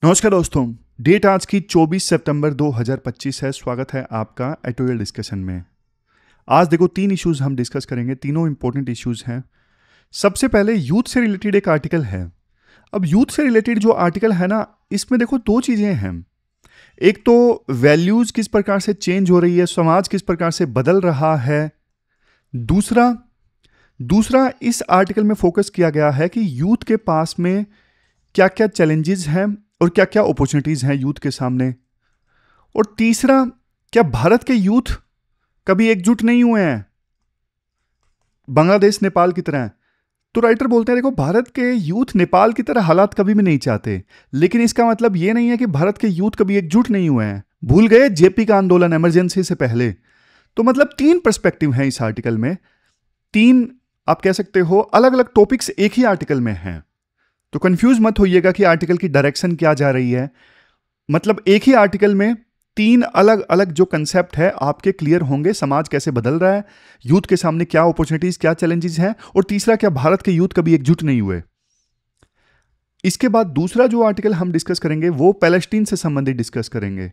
नमस्कार दोस्तों। डेट आज की 24 सितंबर 2025 है। स्वागत है आपका एटोरियल डिस्कशन में। आज देखो 3 इश्यूज हम डिस्कस करेंगे। तीनों इंपॉर्टेंट इश्यूज हैं। सबसे पहले यूथ से रिलेटेड एक आर्टिकल है। अब यूथ से रिलेटेड जो आर्टिकल है ना, इसमें देखो 2 चीज़ें हैं। एक तो वैल्यूज़ किस प्रकार से चेंज हो रही है, समाज किस प्रकार से बदल रहा है। दूसरा दूसरा इस आर्टिकल में फोकस किया गया है कि यूथ के पास में क्या क्या चैलेंजेस हैं और क्या क्या अपॉर्चुनिटीज़ हैं यूथ के सामने। और तीसरा, क्या भारत के यूथ कभी एकजुट नहीं हुए हैं बांग्लादेश नेपाल की तरह। तो राइटर बोलते हैं देखो, भारत के यूथ नेपाल की तरह हालात कभी भी नहीं चाहते, लेकिन इसका मतलब ये नहीं है कि भारत के यूथ कभी एकजुट नहीं हुए हैं। भूल गए जेपी का आंदोलन इमरजेंसी से पहले। तो मतलब 3 पर्सपेक्टिव हैं इस आर्टिकल में। 3 आप कह सकते हो अलग अलग टॉपिक्स एक ही आर्टिकल में हैं। तो कंफ्यूज मत होइएगा कि आर्टिकल की डायरेक्शन क्या जा रही है। मतलब एक ही आर्टिकल में 3 अलग अलग जो कंसेप्ट है आपके क्लियर होंगे। समाज कैसे बदल रहा है, यूथ के सामने क्या अपॉर्चुनिटीज क्या चैलेंजेस हैं, और तीसरा, क्या भारत के यूथ कभी एकजुट नहीं हुए। इसके बाद दूसरा जो आर्टिकल हम डिस्कस करेंगे वो पैलेस्टीन से संबंधित डिस्कस करेंगे।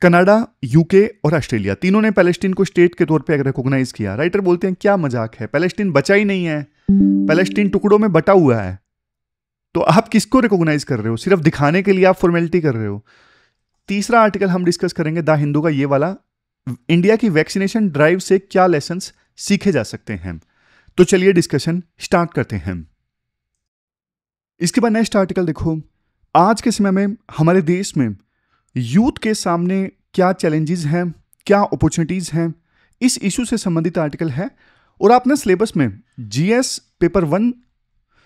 कनाडा, यूके और ऑस्ट्रेलिया तीनों ने पैलेस्टीन को स्टेट के तौर पे रिकॉग्नाइज किया। राइटर बोलते हैं क्या मजाक है, पैलेस्टीन बचा ही नहीं है, पैलेस्टीन टुकड़ों में बटा हुआ है। तो आप किसको रिकॉग्नाइज कर रहे हो? सिर्फ दिखाने के लिए आप फॉर्मेलिटी कर रहे हो। तीसरा आर्टिकल हम डिस्कस करेंगे द हिंदू का, ये वाला, इंडिया की वैक्सीनेशन ड्राइव से क्या लेसन्स सीखे जा सकते हैं। तो चलिए डिस्कशन स्टार्ट करते हैं। इसके बाद नेक्स्ट आर्टिकल देखो, आज के समय में हमारे देश में यूथ के सामने क्या चैलेंजेस हैं, क्या अपॉर्चुनिटीज हैं, इस इशू से संबंधित आर्टिकल है। और आपने सिलेबस में जीएस पेपर 1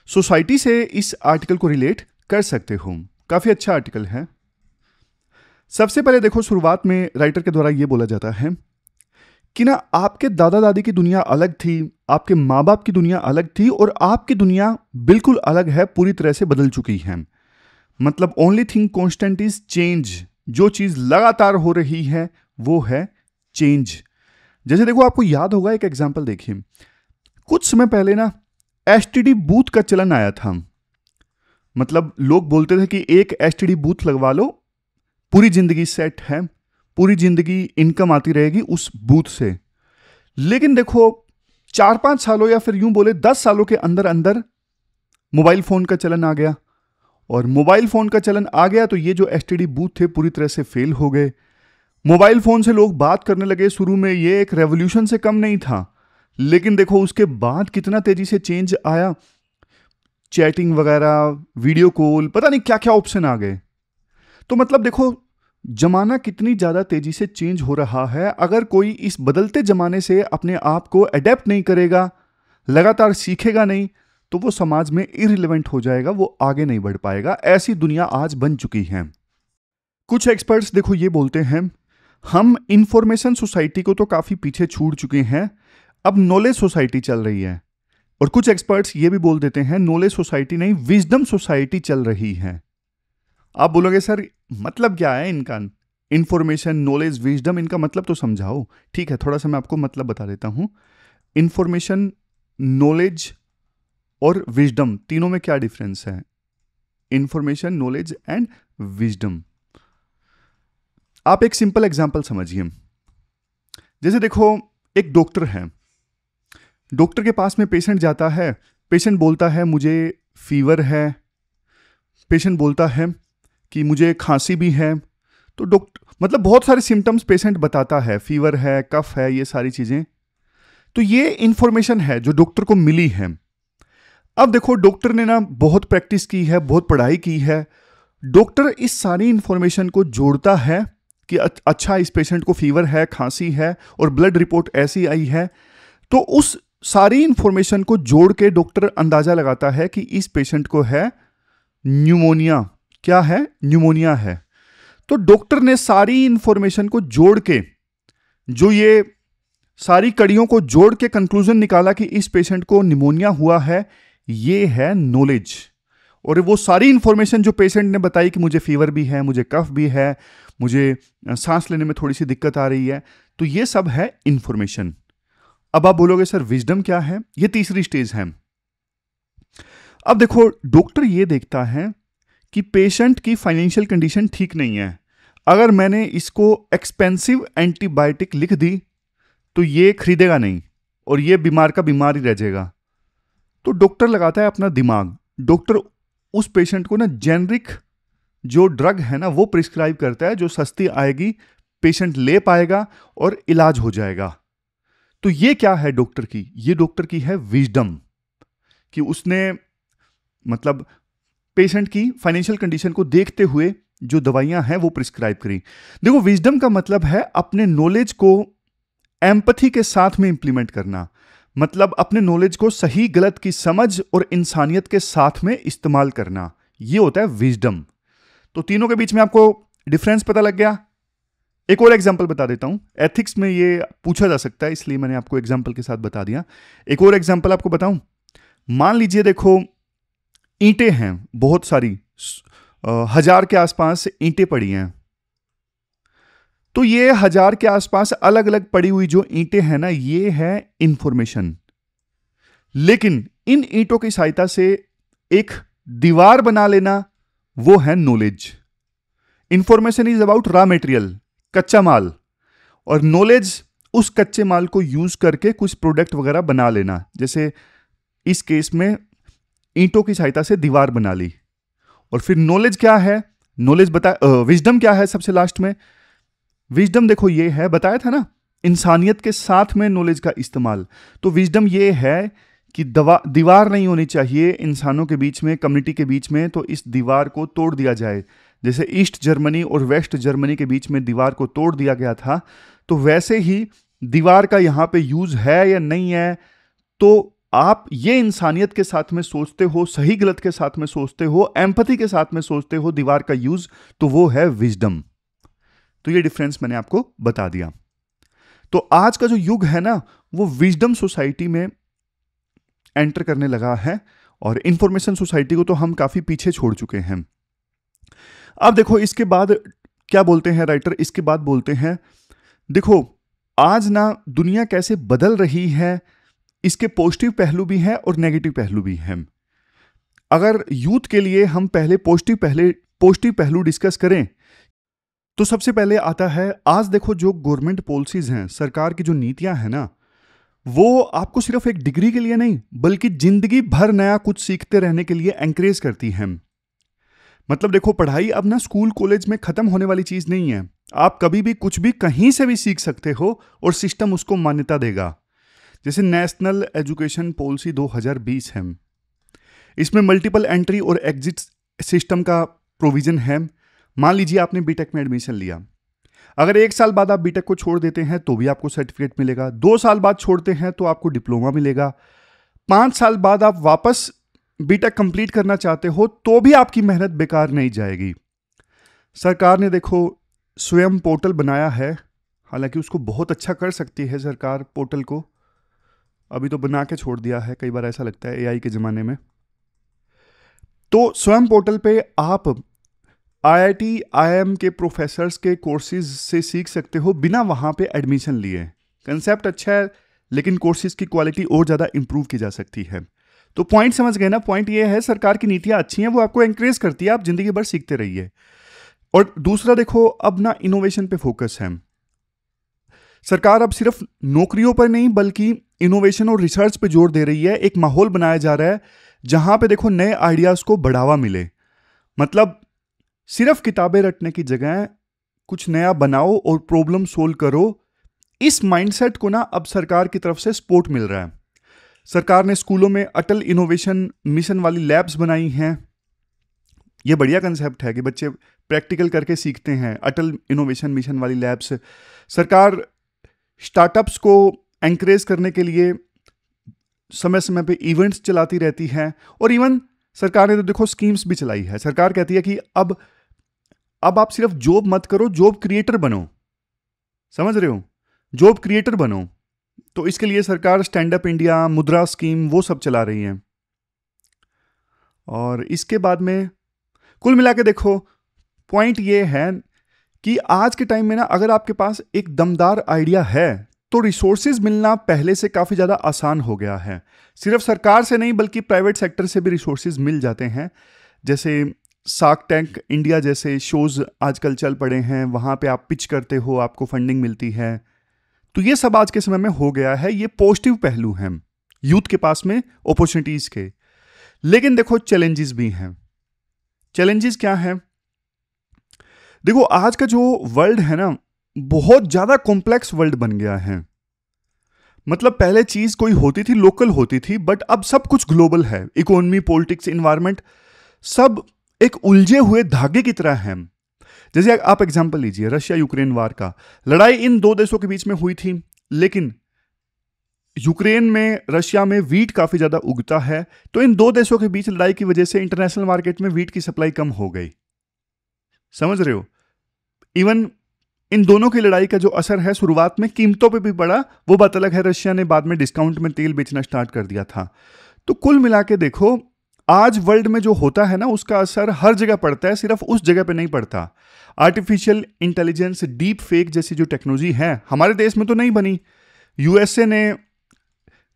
सोसाइटी से इस आर्टिकल को रिलेट कर सकते हो। काफी अच्छा आर्टिकल है। सबसे पहले देखो, शुरुआत में राइटर के द्वारा यह बोला जाता है कि ना आपके दादा दादी की दुनिया अलग थी, आपके माँ बाप की दुनिया अलग थी, और आपकी दुनिया बिल्कुल अलग है, पूरी तरह से बदल चुकी है। मतलब only thing constant is change. जो चीज लगातार हो रही है वो है चेंज। जैसे देखो, आपको याद होगा, एक एग्जाम्पल देखिए। कुछ समय पहले ना एसटीडी बूथ का चलन आया था। मतलब लोग बोलते थे कि एक एसटीडी बूथ लगवा लो, पूरी जिंदगी सेट है, पूरी जिंदगी इनकम आती रहेगी उस बूथ से। लेकिन देखो 4-5 सालों या फिर यूं बोले 10 सालों के अंदर अंदर मोबाइल फोन का चलन आ गया। और मोबाइल फोन का चलन आ गया तो ये जो एसटीडी बूथ थे पूरी तरह से फेल हो गए। मोबाइल फोन से लोग बात करने लगे। शुरू में ये एक रेवोल्यूशन से कम नहीं था, लेकिन देखो उसके बाद कितना तेजी से चेंज आया। चैटिंग वगैरह, वीडियो कॉल, पता नहीं क्या क्या ऑप्शन आ गए। तो मतलब देखो जमाना कितनी ज्यादा तेजी से चेंज हो रहा है। अगर कोई इस बदलते जमाने से अपने आप को अडेप्ट नहीं करेगा, लगातार सीखेगा नहीं, तो वो समाज में इररिलेवेंट हो जाएगा, वो आगे नहीं बढ़ पाएगा। ऐसी दुनिया आज बन चुकी है। कुछ एक्सपर्ट्स देखो ये बोलते हैं, हम इंफॉर्मेशन सोसाइटी को तो काफी पीछे छूट चुके हैं, अब नॉलेज सोसाइटी चल रही है। और कुछ एक्सपर्ट्स ये भी बोल देते हैं, नॉलेज सोसाइटी नहीं, विजडम सोसाइटी चल रही है। आप बोलोगे सर मतलब क्या है इनका? इंफॉर्मेशन, नॉलेज, विजडम, इनका मतलब तो समझाओ। ठीक है, थोड़ा सा मैं आपको मतलब बता देता हूं। इंफॉर्मेशन, नॉलेज और विजडम, तीनों में क्या डिफरेंस है? Information, knowledge and wisdom. आप एक सिंपल एग्जांपल समझिए। जैसे देखो, एक डॉक्टर है, डॉक्टर के पास में पेशेंट जाता है। पेशेंट बोलता है मुझे फीवर है, पेशेंट बोलता है कि मुझे खांसी भी है। तो डॉक्टर मतलब बहुत सारे सिम्टम्स पेशेंट बताता है, फीवर है, कफ है, ये सारी चीजें। तो ये इंफॉर्मेशन है जो डॉक्टर को मिली है। अब देखो डॉक्टर ने ना बहुत प्रैक्टिस की है, बहुत पढ़ाई की है। डॉक्टर इस सारी इंफॉर्मेशन को जोड़ता है कि अच्छा इस पेशेंट को फीवर है, खांसी है और ब्लड रिपोर्ट ऐसी आई है। तो उस सारी इंफॉर्मेशन को जोड़ के डॉक्टर अंदाजा लगाता है कि इस पेशेंट को है न्यूमोनिया। क्या है? न्यूमोनिया है। तो डॉक्टर ने सारी इंफॉर्मेशन को जोड़ के, जो ये सारी कड़ियों को जोड़ के कंक्लूजन निकाला कि इस पेशेंट को निमोनिया हुआ है, ये है नॉलेज। और वो सारी इंफॉर्मेशन जो पेशेंट ने बताई कि मुझे फीवर भी है, मुझे कफ भी है, मुझे सांस लेने में थोड़ी सी दिक्कत आ रही है, तो ये सब है इंफॉर्मेशन। अब आप बोलोगे सर विजडम क्या है? ये तीसरी स्टेज है। अब देखो डॉक्टर ये देखता है कि पेशेंट की फाइनेंशियल कंडीशन ठीक नहीं है, अगर मैंने इसको एक्सपेंसिव एंटीबायोटिक लिख दी तो ये खरीदेगा नहीं और ये बीमार का बीमार ही रह जाएगा। तो डॉक्टर लगाता है अपना दिमाग, डॉक्टर उस पेशेंट को ना जेनरिक जो ड्रग है ना वो प्रिस्क्राइब करता है, जो सस्ती आएगी, पेशेंट ले पाएगा और इलाज हो जाएगा। तो ये क्या है डॉक्टर की? ये डॉक्टर की है विजडम, कि उसने मतलब पेशेंट की फाइनेंशियल कंडीशन को देखते हुए जो दवाइयां हैं वो प्रिस्क्राइब करी। देखो, विजडम का मतलब है अपने नॉलेज को एम्पैथी के साथ में इंप्लीमेंट करना, मतलब अपने नॉलेज को सही गलत की समझ और इंसानियत के साथ में इस्तेमाल करना, ये होता है विजडम। तो तीनों के बीच में आपको डिफरेंस पता लग गया। एक और एग्जांपल बता देता हूं, एथिक्स में ये पूछा जा सकता है इसलिए मैंने आपको एग्जांपल के साथ बता दिया। एक और एग्जांपल आपको बताऊं, मान लीजिए देखो ईंटें हैं बहुत सारी, 1000 के आसपास ईंटें पड़ी हैं। तो ये 1000 के आसपास अलग अलग पड़ी हुई जो ईंटें हैं ना, ये है इंफॉर्मेशन। लेकिन इन ईंटों की सहायता से एक दीवार बना लेना, वो है knowledge. Information is about raw material, कच्चा माल, और नॉलेज उस कच्चे माल को यूज करके कुछ प्रोडक्ट वगैरह बना लेना। जैसे इस केस में ईंटों की सहायता से दीवार बना ली। और फिर नॉलेज क्या है, नॉलेज विजडम क्या है सबसे लास्ट में? विजडम देखो ये है, बताया था ना, इंसानियत के साथ में नॉलेज का इस्तेमाल। तो विजडम ये है कि दीवार नहीं होनी चाहिए इंसानों के बीच में, कम्युनिटी के बीच में, तो इस दीवार को तोड़ दिया जाए। जैसे ईस्ट जर्मनी और वेस्ट जर्मनी के बीच में दीवार को तोड़ दिया गया था, तो वैसे ही दीवार का यहां पे यूज है या नहीं है, तो आप ये इंसानियत के साथ में सोचते हो, सही गलत के साथ में सोचते हो, एम्पैथी के साथ में सोचते हो दीवार का यूज, तो वो है विजडम। तो ये डिफरेंस मैंने आपको बता दिया। तो आज का जो युग है ना, वो विजडम सोसाइटी में एंटर करने लगा है, और इंफॉर्मेशन सोसाइटी को तो हम काफी पीछे छोड़ चुके हैं। अब देखो इसके बाद क्या बोलते हैं राइटर, इसके बाद बोलते हैं देखो आज ना दुनिया कैसे बदल रही है, इसके पॉजिटिव पहलू भी हैं और नेगेटिव पहलू भी हैं। अगर यूथ के लिए हम पहले पॉजिटिव पहलू डिस्कस करें, तो सबसे पहले आता है, आज देखो जो गवर्नमेंट पॉलिसीज हैं, सरकार की जो नीतियां हैं ना, वो आपको सिर्फ एक डिग्री के लिए नहीं बल्कि जिंदगी भर नया कुछ सीखते रहने के लिए एंकरेज करती हैं। मतलब देखो, पढ़ाई अब ना स्कूल कॉलेज में खत्म होने वाली चीज नहीं है। आप कभी भी कुछ भी कहीं से भी सीख सकते हो और सिस्टम उसको मान्यता देगा। जैसे नेशनल एजुकेशन पॉलिसी 2020 है, इसमें मल्टीपल एंट्री और एग्जिट सिस्टम का प्रोविजन है। मान लीजिए आपने बीटेक में एडमिशन लिया, अगर 1 साल बाद आप बीटेक को छोड़ देते हैं तो भी आपको सर्टिफिकेट मिलेगा, 2 साल बाद छोड़ते हैं तो आपको डिप्लोमा मिलेगा, 5 साल बाद आप वापस बीटेक कंप्लीट करना चाहते हो तो भी आपकी मेहनत बेकार नहीं जाएगी। सरकार ने देखो स्वयं पोर्टल बनाया है, हालांकि उसको बहुत अच्छा कर सकती है सरकार पोर्टल को, अभी तो बना के छोड़ दिया है, कई बार ऐसा लगता है एआई के ज़माने में। तो स्वयं पोर्टल पे आप आईआईटी आईआईएम के प्रोफेसर्स के कोर्सेज से सीख सकते हो बिना वहाँ पे एडमिशन लिए। कंसेप्ट अच्छा है, लेकिन कोर्सेज की क्वालिटी और ज़्यादा इंप्रूव की जा सकती है। तो पॉइंट समझ गए ना? पॉइंट ये है, सरकार की नीतियाँ अच्छी हैं, वो आपको एंकरेज करती है, आप जिंदगी भर सीखते रहिए। और दूसरा देखो, अब ना इनोवेशन पे फोकस है। सरकार अब सिर्फ नौकरियों पर नहीं बल्कि इनोवेशन और रिसर्च पे जोर दे रही है। एक माहौल बनाया जा रहा है जहां पे देखो नए आइडियाज को बढ़ावा मिले। मतलब सिर्फ किताबें रटने की जगह कुछ नया बनाओ और प्रॉब्लम सोल्व करो। इस माइंडसेट को ना अब सरकार की तरफ से सपोर्ट मिल रहा है। सरकार ने स्कूलों में अटल इनोवेशन मिशन वाली लैब्स बनाई हैं। ये बढ़िया कंसेप्ट है कि बच्चे प्रैक्टिकल करके सीखते हैं। अटल इनोवेशन मिशन वाली लैब्स, सरकार स्टार्टअप्स को एंकरेज करने के लिए समय समय पे इवेंट्स चलाती रहती है। और इवन सरकार ने तो देखो स्कीम्स भी चलाई है। सरकार कहती है कि अब आप सिर्फ जॉब मत करो, जॉब क्रिएटर बनो। समझ रहे हो? जॉब क्रिएटर बनो। तो इसके लिए सरकार स्टैंड अप इंडिया, मुद्रा स्कीम, वो सब चला रही है। और इसके बाद में कुल मिला के देखो, पॉइंट ये है कि आज के टाइम में ना अगर आपके पास एक दमदार आइडिया है तो रिसोर्सेज मिलना पहले से काफ़ी ज़्यादा आसान हो गया है। सिर्फ सरकार से नहीं बल्कि प्राइवेट सेक्टर से भी रिसोर्सेज मिल जाते हैं। जैसे शार्क टैंक इंडिया जैसे शोज आजकल चल पड़े हैं, वहाँ पे आप पिच करते हो, आपको फंडिंग मिलती है। तो ये सब आज के समय में हो गया है। ये पॉजिटिव पहलू हैं यूथ के पास में अपॉर्चुनिटीज के। लेकिन देखो चैलेंजेस भी हैं। चैलेंजेस क्या है? देखो आज का जो वर्ल्ड है ना, बहुत ज्यादा कॉम्प्लेक्स वर्ल्ड बन गया है। मतलब पहले चीज कोई होती थी, लोकल होती थी, बट अब सब कुछ ग्लोबल है। इकोनॉमी, पॉलिटिक्स, इन्वायरमेंट सब एक उलझे हुए धागे की तरह है। जैसे आप एग्जांपल लीजिए रशिया यूक्रेन वार का। लड़ाई इन दो देशों के बीच में हुई थी, लेकिन यूक्रेन में, रशिया में वीट काफी ज्यादा उगता है, तो इन दो देशों के बीच लड़ाई की वजह से इंटरनेशनल मार्केट में वीट की सप्लाई कम हो गई। समझ रहे हो? इवन इन दोनों की लड़ाई का जो असर है शुरुआत में कीमतों पे भी पड़ा, वो बात अलग है। रशिया ने बाद में डिस्काउंट में तेल बेचना स्टार्ट कर दिया था। तो कुल मिला के देखो, आज वर्ल्ड में जो होता है ना, उसका असर हर जगह पड़ता है, सिर्फ उस जगह पे नहीं पड़ता। आर्टिफिशियल इंटेलिजेंस, डीप फेक जैसी जो टेक्नोलॉजी है, हमारे देश में तो नहीं बनी। यूएसए ने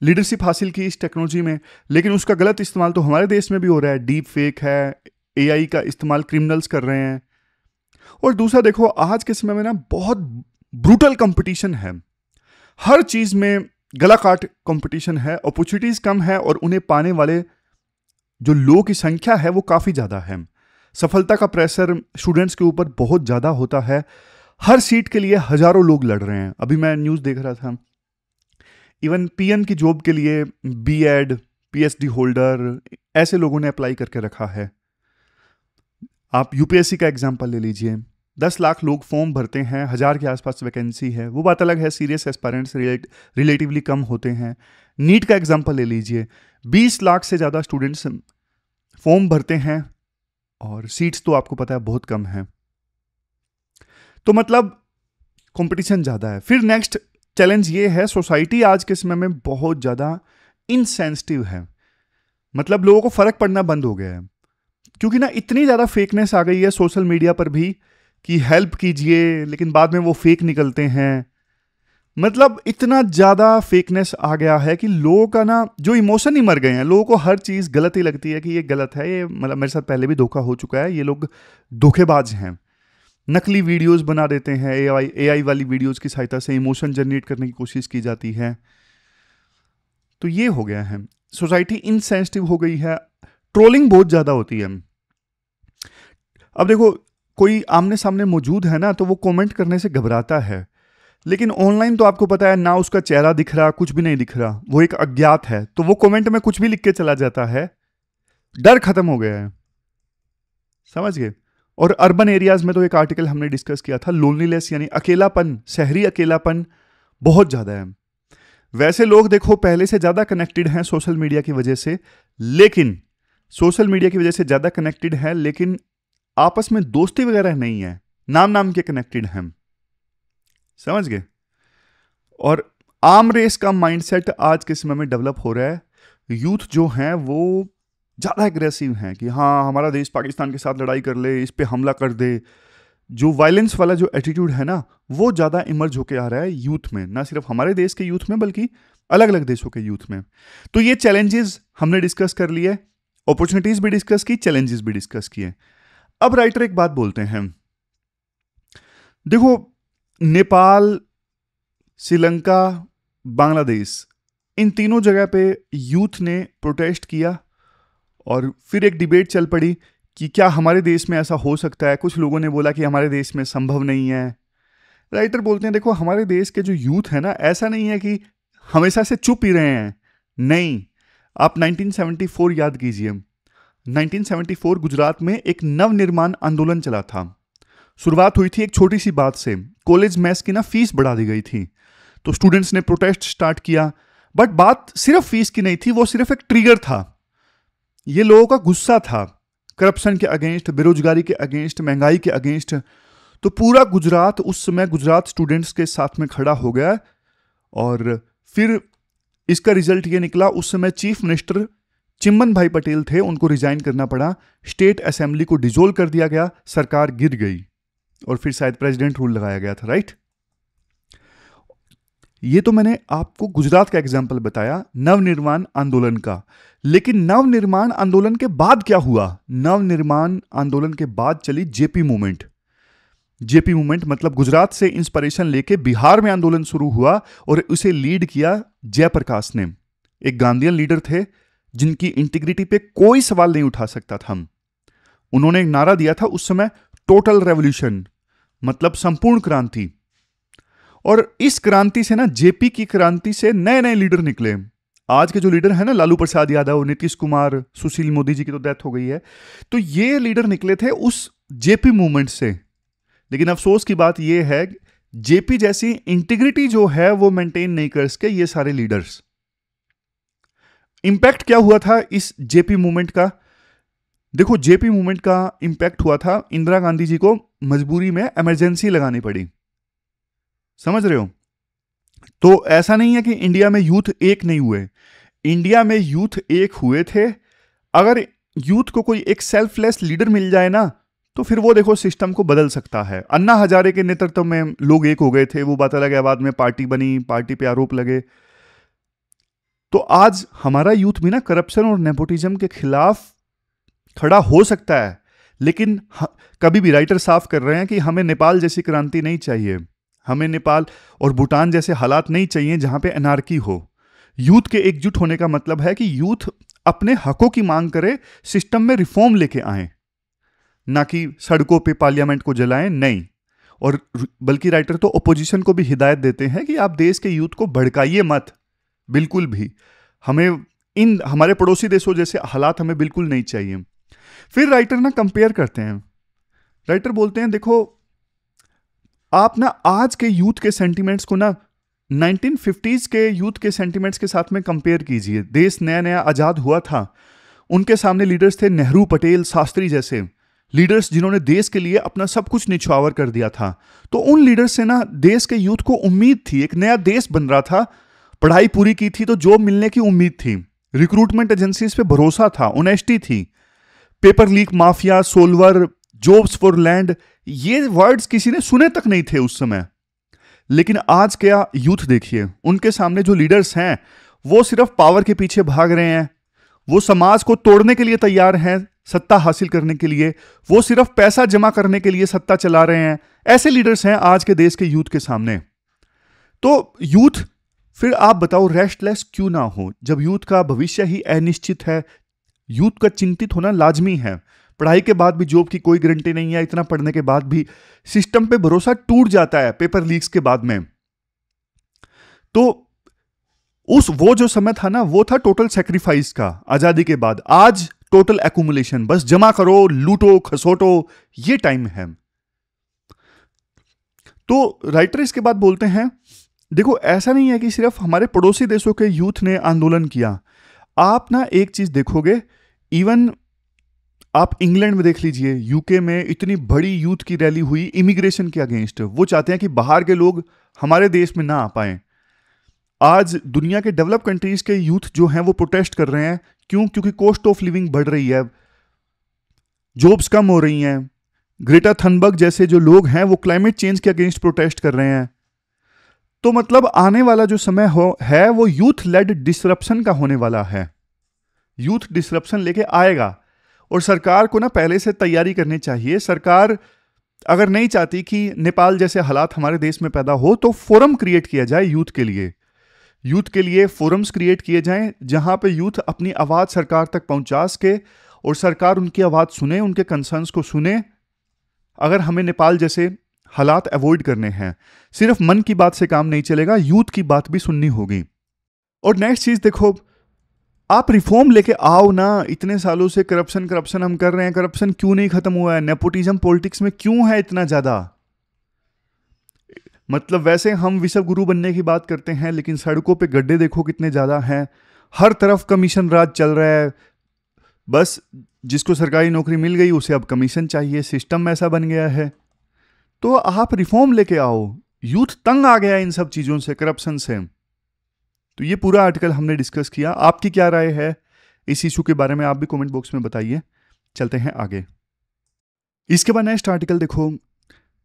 लीडरशिप हासिल की इस टेक्नोलॉजी में, लेकिन उसका गलत इस्तेमाल तो हमारे देश में भी हो रहा है। डीप फेक है, एआई का इस्तेमाल क्रिमिनल्स कर रहे हैं। और दूसरा देखो, आज के समय में ना बहुत ब्रूटल कंपटीशन है, हर चीज में गला काट कंपटीशन है। अपॉर्चुनिटीज कम है और उन्हें पाने वाले जो लोगों की संख्या है वो काफी ज्यादा है। सफलता का प्रेशर स्टूडेंट्स के ऊपर बहुत ज्यादा होता है। हर सीट के लिए हजारों लोग लड़ रहे हैं। अभी मैं न्यूज देख रहा था, इवन पीएन की जॉब के लिए बीएड, पीएचडी होल्डर, ऐसे लोगों ने अप्लाई करके रखा है। आप यूपीएससी का एग्जाम्पल ले लीजिए, 10 लाख लोग फॉर्म भरते हैं, 1000 के आसपास वैकेंसी है। वो बात अलग है, सीरियस एस्पायरेंट्स रिलेटिवली कम होते हैं। नीट का एग्जाम्पल ले लीजिए, 20 लाख से ज़्यादा स्टूडेंट्स फॉर्म भरते हैं और सीट्स तो आपको पता है बहुत कम है। तो मतलब कंपटीशन ज़्यादा है। फिर नेक्स्ट चैलेंज ये है, सोसाइटी आज के समय में बहुत ज़्यादा इनसेंसिटिव है। मतलब लोगों को फ़र्क पड़ना बंद हो गया है, क्योंकि ना इतनी ज़्यादा फेकनेस आ गई है सोशल मीडिया पर भी कि हेल्प कीजिए, लेकिन बाद में वो फेक निकलते हैं। मतलब इतना ज़्यादा फेकनेस आ गया है कि लोगों का ना जो इमोशन ही मर गए हैं। लोगों को हर चीज़ गलत ही लगती है कि ये गलत है, ये मतलब मेरे साथ पहले भी धोखा हो चुका है, ये लोग धोखेबाज हैं। नकली वीडियोस बना देते हैं, एआई वाली वीडियोस की सहायता से इमोशन जनरेट करने की कोशिश की जाती है। तो ये हो गया है, सोसाइटी इनसेंसिटिव हो गई है। ट्रोलिंग बहुत ज़्यादा होती है। अब देखो, कोई आमने सामने मौजूद है ना, तो वो कमेंट करने से घबराता है, लेकिन ऑनलाइन तो आपको पता है ना, उसका चेहरा दिख रहा, कुछ भी नहीं दिख रहा, वो एक अज्ञात है, तो वो कमेंट में कुछ भी लिख के चला जाता है। डर खत्म हो गया है, समझ गए? और अर्बन एरियाज में तो एक आर्टिकल हमने डिस्कस किया था, लोनलीनेस यानी अकेलापन, शहरी अकेलापन बहुत ज़्यादा है। वैसे लोग देखो पहले से ज़्यादा कनेक्टेड हैं सोशल मीडिया की वजह से, लेकिन सोशल मीडिया की वजह से ज़्यादा कनेक्टेड है, लेकिन आपस में दोस्ती वगैरह नहीं है, नाम नाम के कनेक्टेड हैं। समझ गए? और आर्म रेस का माइंडसेट आज के समय में डेवलप हो रहा है। यूथ जो हैं वो ज़्यादा एग्रेसिव हैं कि हाँ हमारा देश पाकिस्तान के साथ लड़ाई कर ले, इस पे हमला कर दे। जो वायलेंस वाला जो एटीट्यूड है ना, वो ज़्यादा इमर्ज होके आ रहा है यूथ में, ना सिर्फ हमारे देश के यूथ में बल्कि अलग अलग देशों के यूथ में। तो ये चैलेंजेस हमने डिस्कस कर लिए, अपॉर्चुनिटीज भी डिस्कस की, चैलेंजेस भी डिस्कस किए। अब राइटर एक बात बोलते हैं, देखो नेपाल, श्रीलंका, बांग्लादेश, इन तीनों जगह पे यूथ ने प्रोटेस्ट किया और फिर एक डिबेट चल पड़ी कि क्या हमारे देश में ऐसा हो सकता है। कुछ लोगों ने बोला कि हमारे देश में संभव नहीं है। राइटर बोलते हैं देखो हमारे देश के जो यूथ है ना, ऐसा नहीं है कि हमेशा से चुप ही रहे हैं, नहीं। आप 1974 याद कीजिए, 1974 गुजरात में एक नवनिर्माण आंदोलन चला था। शुरुआत हुई थी एक छोटी सी बात से, कॉलेज मेस की ना फीस बढ़ा दी गई थी, तो स्टूडेंट्स ने प्रोटेस्ट स्टार्ट किया। बट बात सिर्फ फीस की नहीं थी, वो सिर्फ एक ट्रिगर था। ये लोगों का गुस्सा था करप्शन के अगेंस्ट, बेरोजगारी के अगेंस्ट, महंगाई के अगेंस्ट। तो पूरा गुजरात उस समय गुजरात स्टूडेंट्स के साथ में खड़ा हो गया। और फिर इसका रिजल्ट ये निकला, उस समय चीफ मिनिस्टर चिम्मन भाई पटेल थे, उनको रिजाइन करना पड़ा, स्टेट असेंबली को डिसॉल्व कर दिया गया, सरकार गिर गई और फिर शायद प्रेसिडेंट रूल लगाया गया था, राइट। ये तो मैंने आपको गुजरात का एग्जाम्पल बताया नवनिर्माण आंदोलन का, लेकिन नवनिर्माण आंदोलन के बाद क्या हुआ? नवनिर्माण आंदोलन के बाद चली जेपी मूवमेंट। जेपी मूवमेंट मतलब गुजरात से इंस्पिरेशन लेके बिहार में आंदोलन शुरू हुआ और उसे लीड किया जयप्रकाश ने। एक गांधीयन लीडर थे जिनकी इंटीग्रिटी पे कोई सवाल नहीं उठा सकता था। उन्होंने एक नारा दिया था उस समय, टोटल रेवोल्यूशन, मतलब संपूर्ण क्रांति। और इस क्रांति से ना, जेपी की क्रांति से नए नए लीडर निकले। आज के जो लीडर है ना, लालू प्रसाद यादव, नीतीश कुमार, सुशील मोदी जी की तो डेथ हो गई है, तो ये लीडर निकले थे उस जेपी मूवमेंट से। लेकिन अफसोस की बात यह है, जेपी जैसी इंटीग्रिटी जो है वो मेंटेन नहीं कर सके ये सारे लीडर्स। इंपैक्ट क्या हुआ था इस जेपी मूवमेंट का? देखो, जेपी मूवमेंट का इंपैक्ट हुआ था, इंदिरा गांधी जी को मजबूरी में इमरजेंसी लगानी पड़ी। समझ रहे हो? तो ऐसा नहीं है कि इंडिया में यूथ एक नहीं हुए, इंडिया में यूथ एक हुए थे। अगर यूथ को कोई एक सेल्फलेस लीडर मिल जाए ना, तो फिर वो देखो सिस्टम को बदल सकता है। अन्ना हजारे के नेतृत्व में लोग एक हो गए थे, वो बात अलग है, बाद में पार्टी बनी, पार्टी पे आरोप लगे। तो आज हमारा यूथ भी ना करप्शन और नेपोटिज्म के खिलाफ खड़ा हो सकता है, लेकिन कभी भी राइटर साफ कर रहे हैं कि हमें नेपाल जैसी क्रांति नहीं चाहिए, हमें नेपाल और भूटान जैसे हालात नहीं चाहिए जहां पे एनार्की हो। यूथ के एकजुट होने का मतलब है कि यूथ अपने हकों की मांग करे, सिस्टम में रिफॉर्म लेके आए, ना कि सड़कों पे पार्लियामेंट को जलाएं, नहीं। और बल्कि राइटर तो ओपोजिशन को भी हिदायत देते हैं कि आप देश के यूथ को भड़काइए मत, बिल्कुल भी। हमें इन हमारे पड़ोसी देशों जैसे हालात हमें बिल्कुल नहीं चाहिए। फिर राइटर ना कंपेयर करते हैं, राइटर बोलते हैं देखो, आप ना आज के यूथ के सेंटिमेंट्स को ना 1950s के यूथ के सेंटिमेंट्स के साथ में कंपेयर कीजिए। देश नया नया आजाद हुआ था, उनके सामने लीडर्स थे नेहरू, पटेल, शास्त्री जैसे लीडर्स जिन्होंने देश के लिए अपना सब कुछ निछावर कर दिया था। तो उन लीडर्स से ना देश के यूथ को उम्मीद थी, एक नया देश बन रहा था, पढ़ाई पूरी की थी तो जॉब मिलने की उम्मीद थी, रिक्रूटमेंट एजेंसीज पे भरोसा था, ऑनेस्टी थी। Paper leak mafia, solver, jobs for land, ये वर्ड्स किसी ने सुने तक नहीं थे उस समय। लेकिन आज क्या यूथ देखिए, उनके सामने जो लीडर्स हैं वो सिर्फ पावर के पीछे भाग रहे हैं, वो समाज को तोड़ने के लिए तैयार हैं सत्ता हासिल करने के लिए, वो सिर्फ पैसा जमा करने के लिए सत्ता चला रहे हैं। ऐसे लीडर्स हैं आज के देश के यूथ के सामने। तो यूथ, फिर आप बताओ रेस्टलेस क्यों ना हो जब यूथ का भविष्य ही अनिश्चित है? यूथ का चिंतित होना लाजमी है। पढ़ाई के बाद भी जॉब की कोई गारंटी नहीं है, इतना पढ़ने के बाद भी सिस्टम पे भरोसा टूट जाता है पेपर लीक्स के बाद में। तो वो जो समय था ना, वो था टोटल सेक्रीफाइस का आजादी के बाद। आज टोटल एक्यूमुलेशन, बस जमा करो, लूटो, खसोटो, ये टाइम है। तो राइटर इसके बाद बोलते हैं देखो, ऐसा नहीं है कि सिर्फ हमारे पड़ोसी देशों के यूथ ने आंदोलन किया। आप ना एक चीज देखोगे, इवन आप इंग्लैंड में देख लीजिए, यूके में इतनी बड़ी यूथ की रैली हुई इमिग्रेशन के अगेंस्ट। वो चाहते हैं कि बाहर के लोग हमारे देश में ना आ पाए। आज दुनिया के डेवलप कंट्रीज के यूथ जो हैं वो प्रोटेस्ट कर रहे हैं। क्यों? क्योंकि कॉस्ट ऑफ लिविंग बढ़ रही है, जॉब्स कम हो रही हैं। ग्रेटा थनबर्ग जैसे जो लोग हैं वो क्लाइमेट चेंज के अगेंस्ट प्रोटेस्ट कर रहे हैं। तो मतलब आने वाला जो समय है वो यूथ लेड डिसरप्शन का होने वाला है। यूथ डिसरप्शन लेके आएगा और सरकार को ना पहले से तैयारी करनी चाहिए। सरकार अगर नहीं चाहती कि नेपाल जैसे हालात हमारे देश में पैदा हो, तो फोरम क्रिएट किया जाए यूथ के लिए। यूथ के लिए फोरम्स क्रिएट किए जाएं जहां पे यूथ अपनी आवाज़ सरकार तक पहुंचा सके और सरकार उनकी आवाज़ सुने, उनके कंसर्न्स को सुने। अगर हमें नेपाल जैसे हालात अवॉइड करने हैं, सिर्फ मन की बात से काम नहीं चलेगा, यूथ की बात भी सुननी होगी। और नेक्स्ट चीज़ देखो, आप रिफॉर्म लेके आओ ना। इतने सालों से करप्शन हम कर रहे हैं, करप्शन क्यों नहीं खत्म हुआ है? नेपोटिज्म पॉलिटिक्स में क्यों है इतना ज़्यादा? मतलब वैसे हम विश्व गुरु बनने की बात करते हैं, लेकिन सड़कों पे गड्ढे देखो कितने ज़्यादा हैं। हर तरफ कमीशन राज चल रहा है। बस जिसको सरकारी नौकरी मिल गई उसे अब कमीशन चाहिए, सिस्टम ऐसा बन गया है। तो आप रिफॉर्म लेके आओ। यूथ तंग आ गया इन सब चीज़ों से, करप्शन से। तो ये पूरा आर्टिकल हमने डिस्कस किया। आपकी क्या राय है इस इशू के बारे में? आप भी कमेंट बॉक्स में बताइए। चलते हैं आगे। इसके बाद नेक्स्ट आर्टिकल देखो,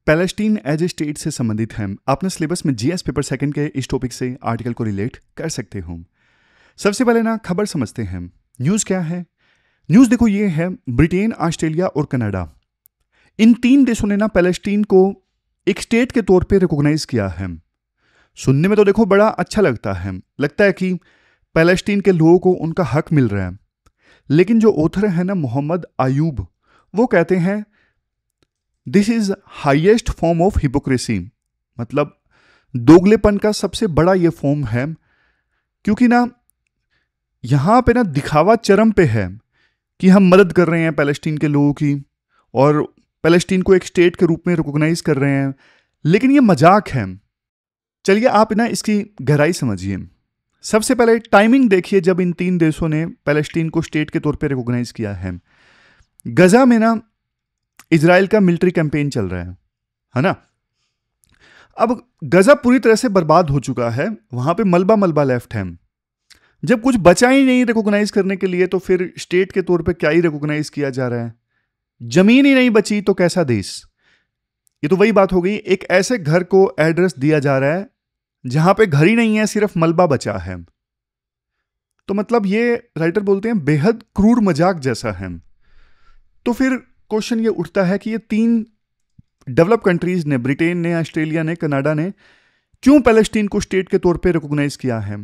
पैलेस्टीन एज ए स्टेट से संबंधित है। आपने सिलेबस में जीएस पेपर सेकंड के इस टॉपिक से आर्टिकल को रिलेट कर सकते हो। सबसे पहले ना खबर समझते हैं। न्यूज़ क्या है? न्यूज़ देखो ये है, ब्रिटेन, ऑस्ट्रेलिया और कनाडा, इन 3 देशों ने ना पैलेस्टीन को एक स्टेट के तौर पे रिकॉग्नाइज किया है। सुनने में तो देखो बड़ा अच्छा लगता है कि पैलेस्टीन के लोगों को उनका हक मिल रहा है। लेकिन जो ऑथर है ना मोहम्मद अयूब, वो कहते हैं this is highest form of hypocrisy, मतलब दोगलेपन का सबसे बड़ा ये फॉर्म है। क्योंकि ना यहां पे ना दिखावा चरम पे है कि हम मदद कर रहे हैं पैलेस्टीन के लोगों की और पैलेस्टीन को एक स्टेट के रूप में रिकॉग्नाइज कर रहे हैं, लेकिन ये मजाक है। चलिए आप ना इसकी गहराई समझिए। सबसे पहले टाइमिंग देखिए जब इन 3 देशों ने पैलेस्टीन को स्टेट के तौर पे रिकॉग्नाइज किया है। गजा में ना इजराइल का मिलिट्री कैंपेन चल रहा है ना। अब गजा पूरी तरह से बर्बाद हो चुका है, वहां पे मलबा मलबा लेफ्ट है। जब कुछ बचा ही नहीं रिकॉग्नाइज करने के लिए, तो फिर स्टेट के तौर पे क्या ही रिकॉग्नाइज किया जा रहा है? जमीन ही नहीं बची तो कैसा देश? ये तो वही बात हो गई, एक ऐसे घर को एड्रेस दिया जा रहा है जहां पे घर ही नहीं है, सिर्फ मलबा बचा है। तो मतलब ये राइटर बोलते हैं बेहद क्रूर मजाक जैसा है। तो फिर क्वेश्चन ये उठता है कि ये 3 डेवलप कंट्रीज ने, ब्रिटेन ने, ऑस्ट्रेलिया ने, कनाडा ने, क्यों पैलेस्टीन को स्टेट के तौर पे रिकॉग्नाइज किया है?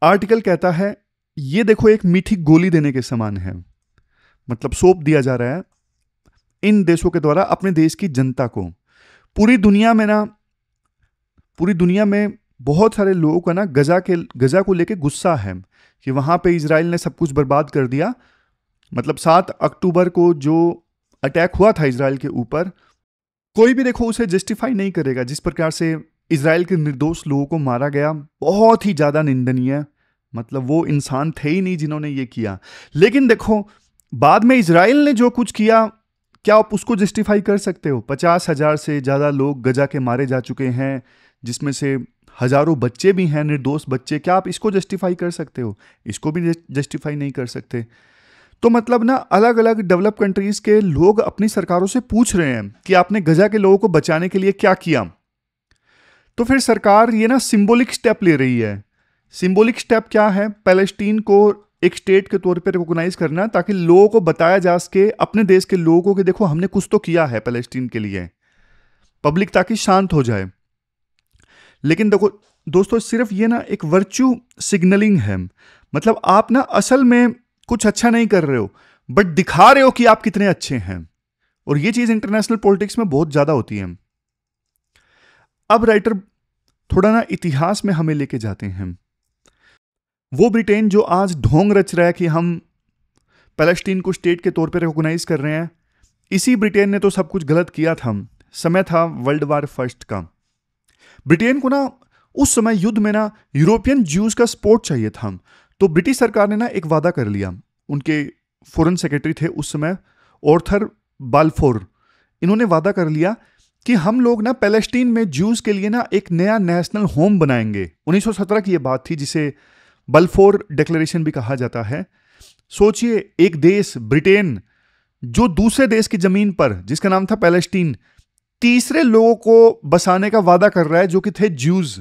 आर्टिकल कहता है ये देखो एक मीठी गोली देने के समान है, मतलब सौंप दिया जा रहा है इन देशों के द्वारा अपने देश की जनता को। पूरी दुनिया में बहुत सारे लोगों का ना गजा को लेके गुस्सा है कि वहां पे इजराइल ने सब कुछ बर्बाद कर दिया। मतलब 7 अक्टूबर को जो अटैक हुआ था इजराइल के ऊपर, कोई भी देखो उसे जस्टिफाई नहीं करेगा। जिस प्रकार से इजराइल के निर्दोष लोगों को मारा गया, बहुत ही ज्यादा निंदनीय। मतलब वो इंसान थे ही नहीं जिन्होंने ये किया। लेकिन देखो बाद में इजराइल ने जो कुछ किया, क्या आप उसको जस्टिफाई कर सकते हो? 50,000 से ज्यादा लोग गजा के मारे जा चुके हैं, जिसमें से हजारों बच्चे भी हैं, निर्दोष बच्चे। क्या आप इसको जस्टिफाई कर सकते हो? इसको भी जस्टिफाई नहीं कर सकते। तो मतलब ना अलग अलग डेवलप कंट्रीज के लोग अपनी सरकारों से पूछ रहे हैं कि आपने गजा के लोगों को बचाने के लिए क्या किया। तो फिर सरकार ये ना सिंबॉलिक स्टेप ले रही है। सिंबॉलिक स्टेप क्या है? पैलेस्टीन को एक स्टेट के तौर पे रिकॉग्नाइज करना, ताकि लोगों को बताया जा सके, अपने देश के लोगों को, कि देखो हमने कुछ तो किया है पैलेस्टीन के लिए, पब्लिक ताकि शांत हो जाए। लेकिन देखो दोस्तों, सिर्फ ये ना एक वर्च्यू सिग्नलिंग है। मतलब आप ना असल में कुछ अच्छा नहीं कर रहे हो, बट दिखा रहे हो कि आप कितने अच्छे हैं। और ये चीज इंटरनेशनल पॉलिटिक्स में बहुत ज्यादा होती है। अब राइटर थोड़ा ना इतिहास में हमें लेके जाते हैं। वो ब्रिटेन जो आज ढोंग रच रहा है कि हम पैलेस्टीन को स्टेट के तौर पे रिकॉग्नाइज कर रहे हैं, इसी ब्रिटेन ने तो सब कुछ गलत किया था। समय था वर्ल्ड वार फर्स्ट का। ब्रिटेन को ना उस समय युद्ध में ना यूरोपियन ज्यूज का सपोर्ट चाहिए था। तो ब्रिटिश सरकार ने ना एक वादा कर लिया। उनके फॉरेन सेक्रेटरी थे उस समय आर्थर बाल्फोर। इन्होंने वादा कर लिया कि हम लोग ना पैलेस्टीन में ज्यूज के लिए ना एक नया नेशनल होम बनाएंगे। 1917 की ये बात थी, जिसे बल्फोर डिक्लेरेशन भी कहा जाता है। सोचिए, एक देश ब्रिटेन जो दूसरे देश की जमीन पर, जिसका नाम था पैलेस्टीन, तीसरे लोगों को बसाने का वादा कर रहा है जो कि थे ज्यूज,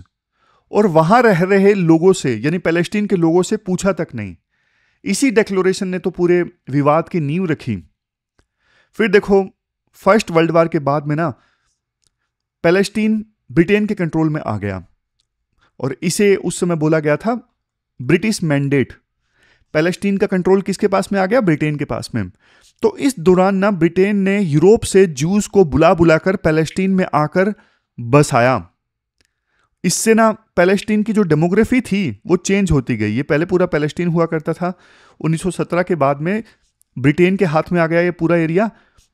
और वहां रह रहे लोगों से, यानी पैलेस्टीन के लोगों से पूछा तक नहीं। इसी डिक्लेरेशन ने तो पूरे विवाद की नींव रखी। फिर देखो फर्स्ट वर्ल्ड वार के बाद में ना पैलेस्टीन ब्रिटेन के कंट्रोल में आ गया, और इसे उस समय बोला गया था ब्रिटिश मैंडेट। पैलेस्टीन का कंट्रोल किसके पास में आ गया? ब्रिटेन के पास में। तो इस दौरान ना ब्रिटेन ने यूरोप से ज्यूज को बुला बुलाकर पैलेस्टीन में आकर बसाया। इससे ना पैलेस्टीन की जो डेमोग्राफी थी वो चेंज होती गई। ये पहले पूरा पैलेस्टीन हुआ करता था, 1917 के बाद में ब्रिटेन के हाथ में आ गया ये पूरा एरिया।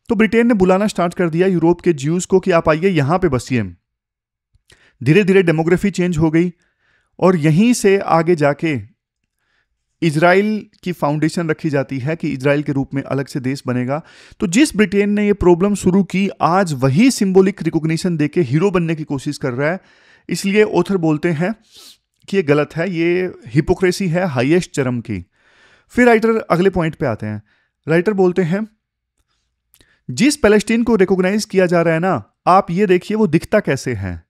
तो ब्रिटेन ने बुलाना स्टार्ट कर दिया यूरोप के ज्यूज को कि आप आइए यहां पे बसिए। धीरे धीरे डेमोग्राफी चेंज हो गई, और यहीं से आगे जाके इजराइल की फाउंडेशन रखी जाती है कि इजराइल के रूप में अलग से देश बनेगा। तो जिस ब्रिटेन ने ये प्रॉब्लम शुरू की, आज वही सिंबॉलिक रिकॉग्निशन देके हीरो बनने की कोशिश कर रहा है। इसलिए ऑथर बोलते हैं कि ये गलत है, ये हिपोक्रेसी है हाईएस्ट चरम की। फिर राइटर अगले पॉइंट पे आते हैं। राइटर बोलते हैं जिस पैलेस्टीन को रिकॉग्नाइज किया जा रहा है ना, आप ये देखिए वो दिखता कैसे है।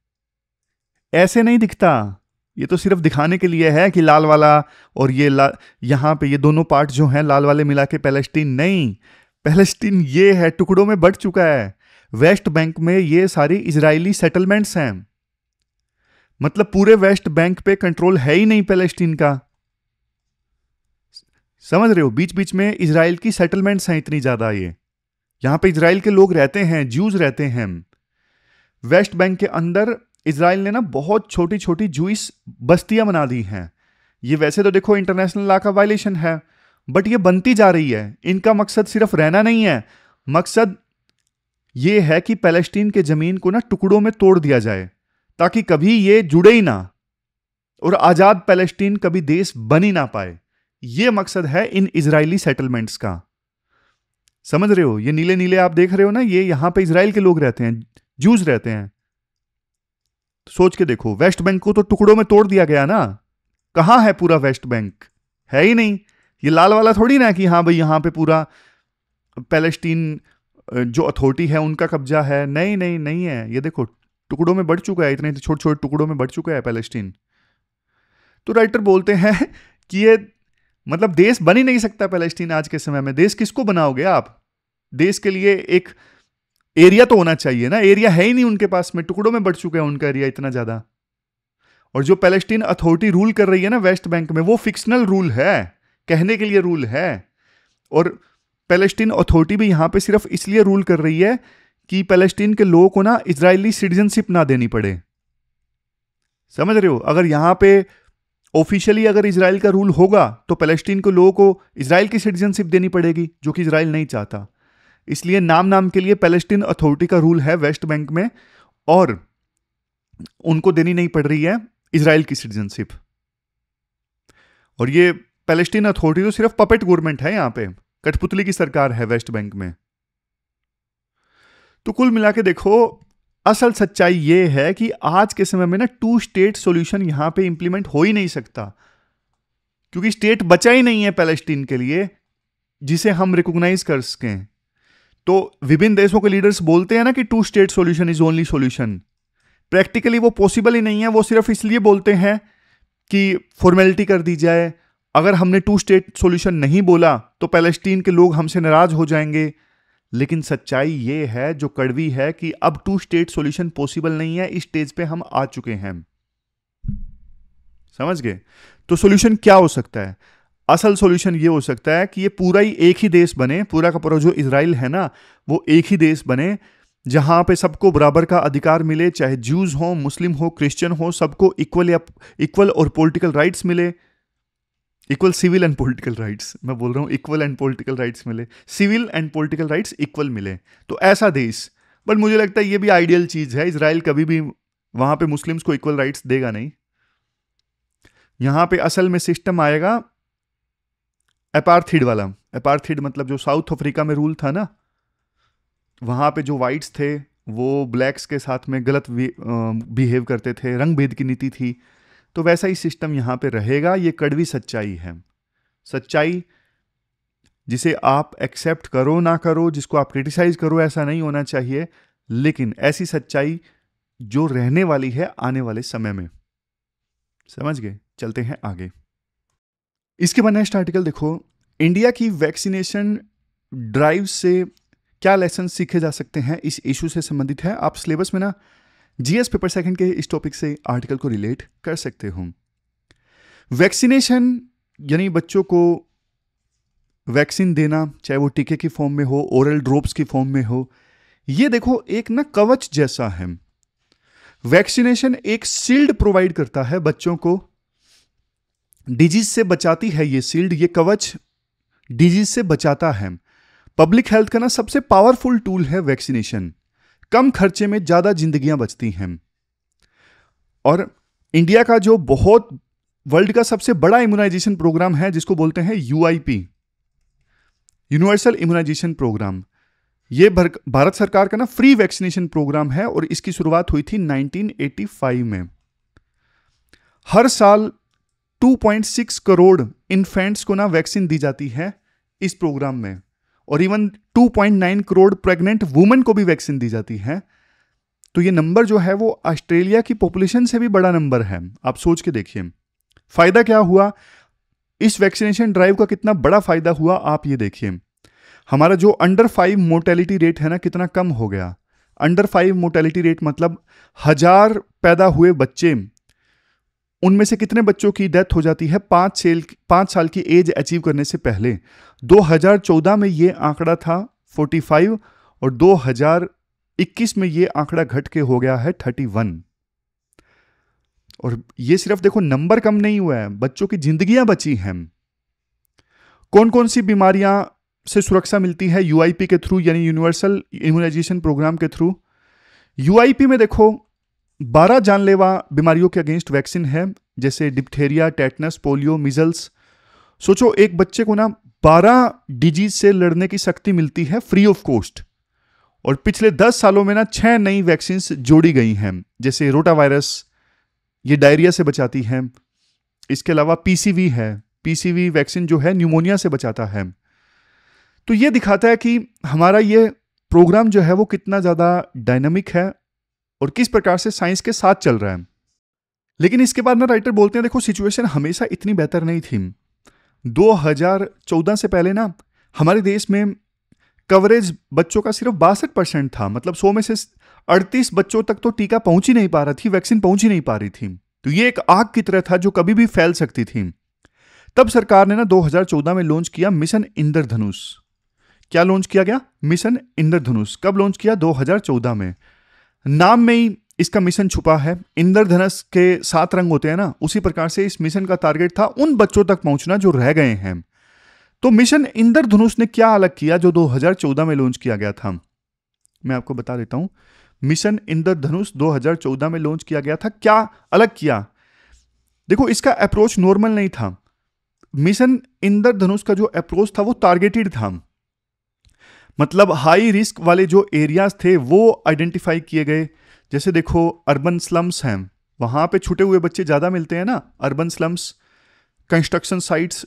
ऐसे नहीं दिखता, ये तो सिर्फ दिखाने के लिए है कि लाल वाला और ये यहां पे ये दोनों पार्ट जो हैं लाल वाले मिला के पैलेस्टीन नहीं। पैलेस्टीन ये है, टुकड़ों में बंट चुका है। वेस्ट बैंक में ये सारी इजरायली सेटलमेंट्स हैं, मतलब पूरे वेस्ट बैंक पे कंट्रोल है ही नहीं पैलेस्टीन का। समझ रहे हो, बीच बीच में इजराइल की सेटलमेंट्स हैं इतनी ज्यादा। ये यहां पे इजराइल के लोग रहते हैं, ज्यूज रहते हैं। वेस्ट बैंक के अंदर इजराइल ने ना बहुत छोटी छोटी जूइस बस्तियां बना दी हैं। ये वैसे तो देखो इंटरनेशनल लॉ का वायलेशन है, बट ये बनती जा रही है। इनका मकसद सिर्फ रहना नहीं है, मकसद ये है कि पैलेस्टीन के जमीन को ना टुकड़ों में तोड़ दिया जाए ताकि कभी ये जुड़े ही ना और आजाद पैलेस्टीन कभी देश बन ही ना पाए। ये मकसद है इन इजरायली सेटलमेंट्स का। समझ रहे हो, ये नीले नीले आप देख रहे हो ना, ये यहां पे इजराइल के लोग रहते हैं, जूस रहते हैं। सोच के देखो, वेस्ट बैंक को तो टुकड़ों में तोड़ दिया गया ना, कहां है पूरा वेस्ट बैंक? है ही नहीं। ये लाल वाला थोड़ी ना कि हाँ भाई यहां पे पूरा पैलेस्टीन जो अथॉरिटी है उनका कब्जा है। नहीं नहीं नहीं है, ये देखो टुकड़ों में बढ़ चुका है, इतने छोटे छोटे टुकड़ों में बढ़ चुका है पैलेस्टीन। तो राइटर बोलते हैं कि ये मतलब देश बन ही नहीं सकता पैलेस्टीन आज के समय में। देश किसको बनाओगे आप? देश के लिए एक एरिया तो होना चाहिए ना, एरिया है ही नहीं उनके पास में, टुकड़ों में बढ़ चुका है उनका एरिया इतना ज्यादा। और जो पैलेस्टीन अथॉरिटी रूल कर रही है ना वेस्ट बैंक में, वो फिक्शनल रूल है, कहने के लिए रूल है। और पैलेस्टीन अथॉरिटी भी यहां पे सिर्फ इसलिए रूल कर रही है कि पैलेस्टीन के लोगों को ना इजरायली सिटीजनशिप ना देनी पड़े। समझ रहे हो, अगर यहां पे ऑफिशियली अगर इजराइल का रूल होगा तो पैलेस्टीन के लोगों को इजराइल की सिटीजनशिप देनी पड़ेगी, जो कि इजराइल नहीं चाहता। इसलिए नाम नाम के लिए पैलेस्टीन अथॉरिटी का रूल है वेस्ट बैंक में, और उनको देनी नहीं पड़ रही है इजराइल की सिटीजनशिप। और ये पैलेस्टीन अथॉरिटी तो सिर्फ पपेट गवर्नमेंट है, यहां पे कठपुतली की सरकार है वेस्ट बैंक में। तो कुल मिला के देखो, असल सच्चाई ये है कि आज के समय में ना 2 स्टेट सॉल्यूशन यहां पे इंप्लीमेंट हो ही नहीं सकता, क्योंकि स्टेट बचा ही नहीं है पैलेस्टीन के लिए जिसे हम रिकॉग्नाइज कर सकें। तो विभिन्न देशों के लीडर्स बोलते हैं ना कि 2 state solution is only solution. Practically वो पॉसिबल ही नहीं है, वो सिर्फ इसलिए बोलते हैं कि फॉर्मेलिटी कर दी जाए। अगर हमने 2 स्टेट सॉल्यूशन नहीं बोला तो पैलेस्टीन के लोग हमसे नाराज हो जाएंगे। लेकिन सच्चाई ये है जो कड़वी है कि अब 2 स्टेट सॉल्यूशन पॉसिबल नहीं है, इस स्टेज पे हम आ चुके हैं। समझ गए? तो सॉल्यूशन क्या हो सकता है? असल सॉल्यूशन ये हो सकता है कि ये पूरा ही एक ही देश बने, पूरा का पूरा जो इजराइल है ना वो एक ही देश बने, जहां पे सबको बराबर का अधिकार मिले, चाहे ज्यूज हो, मुस्लिम हो, क्रिश्चियन हो, सबको इक्वल और पॉलिटिकल राइट्स मिले। Equal civil and political rights, मैं बोल रहा हूं इक्वल एंड पॉलिटिकल राइट्स मिले, civil and political rights equal मिले, तो ऐसा देश। बट मुझे लगता है ये भी आइडियल चीज है, इजराइल कभी भी वहां पे मुस्लिम्स को इक्वल राइट्स देगा नहीं। यहां पे असल में सिस्टम आएगा अपार्थीड वाला। अपार्थीड मतलब जो साउथ अफ्रीका में रूल था ना, वहां पे जो वाइट्स थे वो ब्लैक्स के साथ में गलत बिहेव करते थे, रंग भेद की नीति थी। तो वैसा ही सिस्टम यहां पे रहेगा। ये कड़वी सच्चाई है, सच्चाई जिसे आप एक्सेप्ट करो ना करो, जिसको आप क्रिटिसाइज करो, ऐसा नहीं होना चाहिए, लेकिन ऐसी सच्चाई जो रहने वाली है आने वाले समय में। समझ गए? चलते हैं आगे। इसके बाद नेक्स्ट आर्टिकल देखो, इंडिया की वैक्सीनेशन ड्राइव से क्या लेसन सीखे जा सकते हैं, इस इशू से संबंधित है। आप सिलेबस में ना जीएस पेपर सेकंड के इस टॉपिक से आर्टिकल को रिलेट कर सकते हो। वैक्सीनेशन यानी बच्चों को वैक्सीन देना, चाहे वो टीके की फॉर्म में हो, ओरल ड्रॉप्स की फॉर्म में हो, ये देखो एक ना कवच जैसा है। वैक्सीनेशन एक शील्ड प्रोवाइड करता है बच्चों को, डिजीज से बचाती है ये शील्ड, ये कवच डिजीज से बचाता है। पब्लिक हेल्थ का ना सबसे पावरफुल टूल है वैक्सीनेशन। कम खर्चे में ज्यादा जिंदगियां बचती हैं। और इंडिया का जो बहुत वर्ल्ड का सबसे बड़ा इम्यूनाइजेशन प्रोग्राम है, जिसको बोलते हैं यूआईपी, यूनिवर्सल इम्यूनाइजेशन प्रोग्राम, ये भारत सरकार का ना फ्री वैक्सीनेशन प्रोग्राम है और इसकी शुरुआत हुई थी 1985 में। हर साल 2.6 करोड़ इन्फेंट्स को ना वैक्सीन दी जाती है इस प्रोग्राम में, और इवन 2.9 करोड़ प्रेग्नेंट वुमेन को भी वैक्सीन दी जाती है। तो ये नंबर जो है वो ऑस्ट्रेलिया की पॉपुलेशन से भी बड़ा नंबर है। आप सोच के देखिए फायदा क्या हुआ, इस वैक्सीनेशन ड्राइव का कितना बड़ा फायदा हुआ। आप ये देखिए हमारा जो अंडर 5 मोर्टेलिटी रेट है ना कितना कम हो गया। अंडर 5 मोर्टेलिटी रेट मतलब 1000 पैदा हुए बच्चे, उनमें से कितने बच्चों की डेथ हो जाती है 5 साल की एज अचीव करने से पहले। 2014 में ये आंकड़ा था 45 और 2021 में ये आंकड़ा घट के हो गया है 31। और ये सिर्फ देखो नंबर कम नहीं हुआ है, बच्चों की जिंदगियां बची हैं। कौन कौन सी बीमारियां से सुरक्षा मिलती है यूआईपी के थ्रू, यानी यूनिवर्सल इम्यूनाइजेशन प्रोग्राम के थ्रू। यूआईपी में देखो 12 जानलेवा बीमारियों के अगेंस्ट वैक्सीन है, जैसे डिप्थेरिया, टेटनस, पोलियो, मिजल्स। सोचो एक बच्चे को ना 12 डिजीज से लड़ने की शक्ति मिलती है फ्री ऑफ कॉस्ट। और पिछले 10 सालों में ना 6 नई वैक्सीन जोड़ी गई हैं, जैसे रोटा वायरस, ये डायरिया से बचाती है। इसके अलावा पीसीवी है, पीसीवी वैक्सीन जो है न्यूमोनिया से बचाता है। तो ये दिखाता है कि हमारा ये प्रोग्राम जो है वो कितना ज़्यादा डायनामिक है और किस प्रकार से साइंस के साथ चल रहा है। लेकिन इसके बाद ना राइटर बोलते हैं देखो सिचुएशन हमेशा इतनी बेहतर नहीं थी। 2014 से पहले ना हमारे देश में कवरेज बच्चों का सिर्फ 62% था, मतलब 100 में से 38 बच्चों तक तो टीका पहुंच ही नहीं पा रहा थी, वैक्सीन पहुंच ही नहीं पा रही थी। तो ये एक आग की तरह था जो कभी भी फैल सकती थी। तब सरकार ने ना 2014 में लॉन्च किया मिशन इंद्रधनुष। क्या लॉन्च किया गया? मिशन इंद्रधनुष। कब लॉन्च किया? 2014 में। नाम में ही इसका मिशन छुपा है। इंद्रधनुष के 7 रंग होते हैं ना, उसी प्रकार से इस मिशन का टारगेट था उन बच्चों तक पहुंचना जो रह गए हैं। तो मिशन इंद्रधनुष ने क्या अलग किया जो 2014 में लॉन्च किया गया था? मैं आपको बता देता हूं। मिशन इंद्रधनुष 2014 में लॉन्च किया गया था, क्या अलग किया? देखो इसका अप्रोच नॉर्मल नहीं था। मिशन इंद्रधनुष का जो अप्रोच था वो टारगेटेड था, मतलब हाई रिस्क वाले जो एरियाज थे वो आइडेंटिफाई किए गए। जैसे देखो अर्बन स्लम्स हैं, वहां पे छूटे हुए बच्चे ज्यादा मिलते हैं ना। अर्बन स्लम्स, कंस्ट्रक्शन साइट्स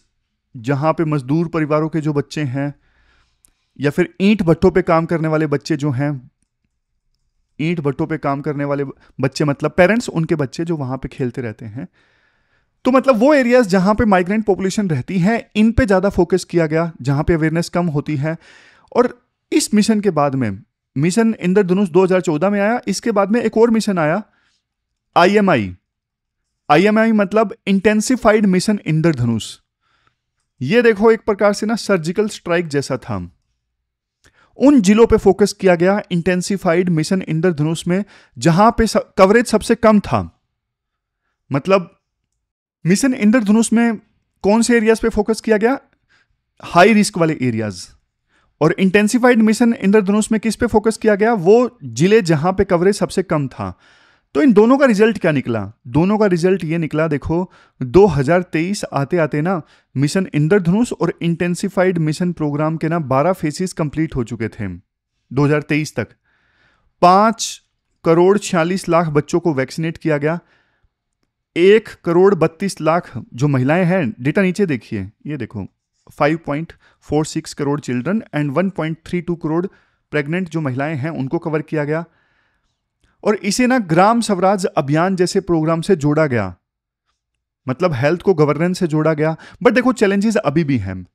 जहां पे मजदूर परिवारों के जो बच्चे हैं, या फिर ईंट भट्टों पे काम करने वाले बच्चे जो हैं, ईंट भट्टों पे काम करने वाले बच्चे मतलब पेरेंट्स, उनके बच्चे जो वहां पे खेलते रहते हैं। तो मतलब वो एरियाज जहां पे माइग्रेंट पॉपुलेशन रहती है, इन पे ज्यादा फोकस किया गया, जहां पे अवेयरनेस कम होती है। और इस मिशन के बाद में मिशन इंद्रधनुष 2014 में आया। इसके बाद में एक और मिशन आया, आईएमआई। आईएमआई मतलब इंटेंसिफाइड मिशन इंद्रधनुष। ये देखो एक प्रकार से ना सर्जिकल स्ट्राइक जैसा था। उन जिलों पे फोकस किया गया इंटेंसिफाइड मिशन इंद्रधनुष में जहां पे कवरेज सबसे कम था। मतलब मिशन इंद्रधनुष में कौन से एरियाज पे फोकस किया गया? हाई रिस्क वाले एरियाज। और इंटेंसिफाइड मिशन इंद्रधनुष में किस पे फोकस किया गया? वो जिले जहां पे कवरेज सबसे कम था। तो इन दोनों का रिजल्ट क्या निकला? दोनों का रिजल्ट ये निकला, देखो 2023 आते आते ना मिशन इंद्रधनुष और इंटेंसिफाइड मिशन प्रोग्राम के ना 12 फेजेस कंप्लीट हो चुके थे 2023 तक। 5,46,00,000 बच्चों को वैक्सीनेट किया गया। 1,32,00,000 जो महिलाएं हैं, डेटा नीचे देखिए, ये देखो 5.46 crore children and 1.32 crore pregnant जो महिलाएं हैं उनको कवर किया गया। और इसे ना ग्राम स्वराज अभियान जैसे प्रोग्राम से जोड़ा गया, मतलब हेल्थ को गवर्नेंस से जोड़ा गया। बट देखो चैलेंजेस अभी भी हैं।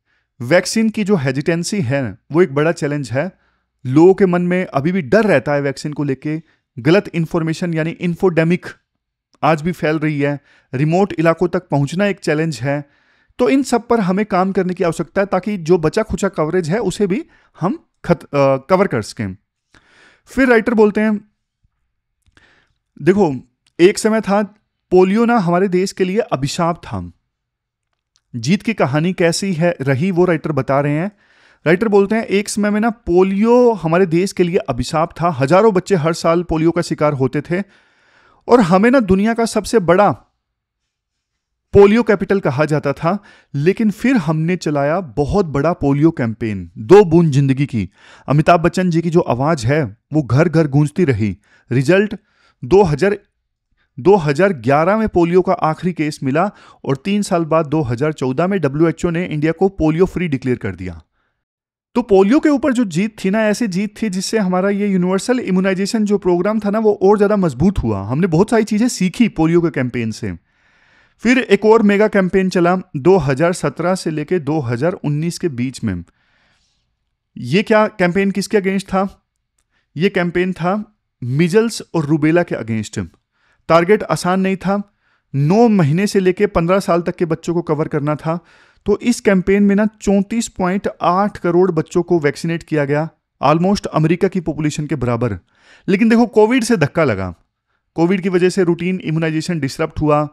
वैक्सीन की जो हेजिटेंसी है वो एक बड़ा चैलेंज है। लोगों के मन में अभी भी डर रहता है वैक्सीन को लेके। गलत इंफॉर्मेशन यानी इन्फोडेमिक आज भी फैल रही है। रिमोट इलाकों तक पहुंचना एक चैलेंज है। तो इन सब पर हमें काम करने की आवश्यकता है ताकि जो बचा खुचा कवरेज है उसे भी हम कवर कर सकें। फिर राइटर बोलते हैं, देखो एक समय था पोलियो ना हमारे देश के लिए अभिशाप था। जीत की कहानी कैसी है रही वो राइटर बता रहे हैं। राइटर बोलते हैं एक समय में ना पोलियो हमारे देश के लिए अभिशाप था। हजारों बच्चे हर साल पोलियो का शिकार होते थे और हमें ना दुनिया का सबसे बड़ा पोलियो कैपिटल कहा जाता था। लेकिन फिर हमने चलाया बहुत बड़ा पोलियो कैंपेन, 2 बूंद जिंदगी की। अमिताभ बच्चन जी की जो आवाज है वो घर घर गूंजती रही। रिजल्ट 2011 में पोलियो का आखिरी केस मिला और 3 साल बाद 2014 में WHO ने इंडिया को पोलियो फ्री डिक्लेयर कर दिया। तो पोलियो के ऊपर जो जीत थी ना, ऐसी जीत थी जिससे हमारा ये यूनिवर्सल इम्यूनाइजेशन जो प्रोग्राम था ना, वो और ज़्यादा मजबूत हुआ। हमने बहुत सारी चीज़ें सीखी पोलियो के कैंपेन से। फिर एक और मेगा कैंपेन चला 2017 से लेके 2019 के बीच में। ये क्या कैंपेन किसके अगेंस्ट था? ये कैंपेन था मीजल्स और रूबेला के अगेंस्ट। टारगेट आसान नहीं था, 9 महीने से लेके 15 साल तक के बच्चों को कवर करना था। तो इस कैंपेन में ना 34.8 करोड़ बच्चों को वैक्सीनेट किया गया, ऑलमोस्ट अमेरिका की पॉपुलेशन के बराबर। लेकिन देखो, कोविड से धक्का लगा। कोविड की वजह से रूटीन इम्यूनाइजेशन डिसरप्ट हुआ।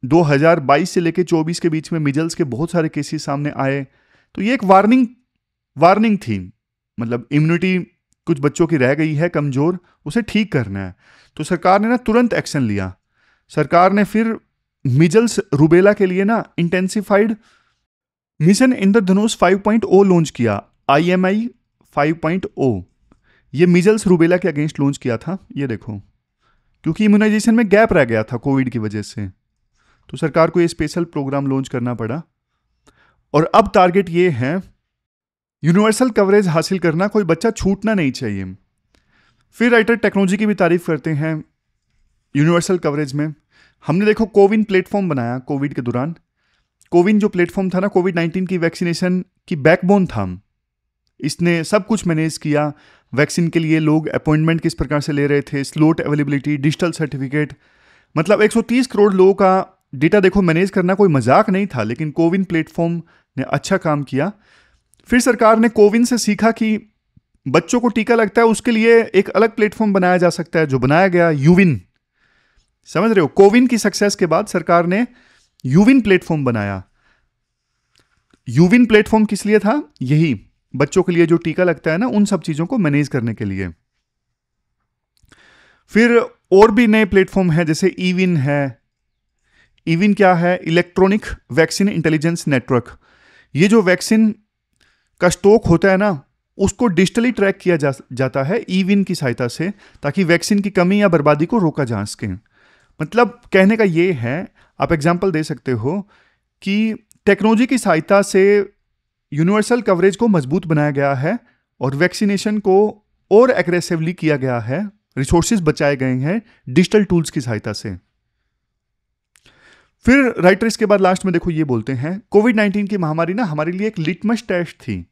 2022 से लेके 24 के बीच में मिजल्स के बहुत सारे केसेस सामने आए। तो ये एक वार्निंग थी, मतलब इम्यूनिटी कुछ बच्चों की रह गई है कमजोर, उसे ठीक करना है। तो सरकार ने ना तुरंत एक्शन लिया। सरकार ने फिर मिजल्स रूबेला के लिए ना इंटेंसिफाइड मिशन इंद्रधनुष 5.0 लॉन्च किया, IMI 5.0। ये मिजल्स रूबेला के अगेंस्ट लॉन्च किया था। ये देखो, क्योंकि इम्यूनाइजेशन में गैप रह गया था कोविड की वजह से, तो सरकार को ये स्पेशल प्रोग्राम लॉन्च करना पड़ा। और अब टारगेट ये है यूनिवर्सल कवरेज हासिल करना, कोई बच्चा छूटना नहीं चाहिए। फिर राइटर टेक्नोलॉजी की भी तारीफ करते हैं यूनिवर्सल कवरेज में। हमने देखो कोविन प्लेटफॉर्म बनाया कोविड के दौरान। कोविन जो प्लेटफॉर्म था ना, कोविड-19 की वैक्सीनेशन की बैकबोन था। इसने सब कुछ मैनेज किया। वैक्सीन के लिए लोग अपॉइंटमेंट किस प्रकार से ले रहे थे, स्लॉट अवेलेबिलिटी, डिजिटल सर्टिफिकेट, मतलब 130 करोड़ लोगों का डेटा देखो मैनेज करना कोई मजाक नहीं था। लेकिन कोविन प्लेटफॉर्म ने अच्छा काम किया। फिर सरकार ने कोविन से सीखा कि बच्चों को टीका लगता है, उसके लिए एक अलग प्लेटफॉर्म बनाया जा सकता है, जो बनाया गया यूविन। समझ रहे हो, कोविन की सक्सेस के बाद सरकार ने यूविन प्लेटफॉर्म बनाया। यूविन प्लेटफॉर्म किस लिए था? यही बच्चों के लिए जो टीका लगता है ना, उन सब चीजों को मैनेज करने के लिए। फिर और भी नए प्लेटफॉर्म है, जैसे ईविन है। ईविन क्या है? Electronic vaccine intelligence network. ये जो वैक्सीन का स्टॉक होता है ना, उसको डिजिटली ट्रैक किया जाता है ईविन की सहायता से, ताकि वैक्सीन की कमी या बर्बादी को रोका जा सके। मतलब कहने का ये है, आप एग्जाम्पल दे सकते हो कि टेक्नोलॉजी की सहायता से यूनिवर्सल कवरेज को मजबूत बनाया गया है और वैक्सीनेशन को और एग्रेसिवली किया गया है, रिसोर्सेज बचाए गए हैं डिजिटल टूल्स की सहायता से। फिर राइटर इसके बाद लास्ट में देखो ये बोलते हैं, कोविड-19 की महामारी ना हमारे लिए एक लिटमस टेस्ट थी